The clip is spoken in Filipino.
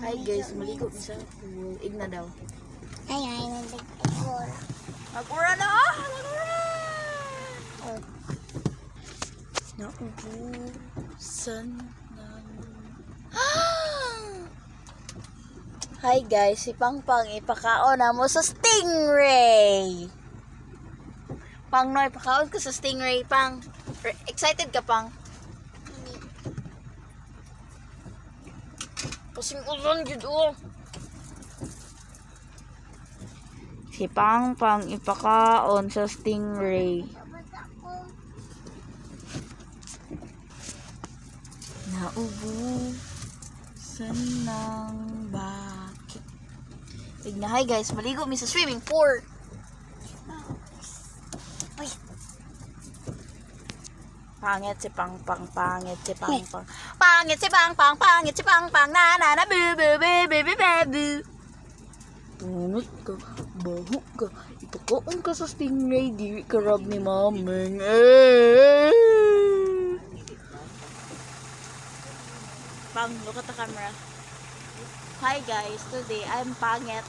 Hi guys, maligo sa pool. Igna daw. Ay, nagpapura. Magura na! Magura! Oh. Naubusan ng... Hi guys, si Pangpang ipakaon na mo sa stingray! Pang no, ipakaon ko sa stingray, Pang. Excited ka, Pang? Kasing ulan yun, oh. Si Pangpang ipakaon sa stingray. Naubusan ng bakit. Tignan, hi guys, maligo mi sa swimming pool. Uy. Pangit si Pangpang, pangit si Pangpang. Pangit si Pangpang, pangit si Pangpang. Na na na bu bu bu bu bu bu bu. Punot ka, baho ka. Ipakaon ka sa stingray, di ka rab ni mameng. Pang, look at the camera. Hi guys, today I'm pangit.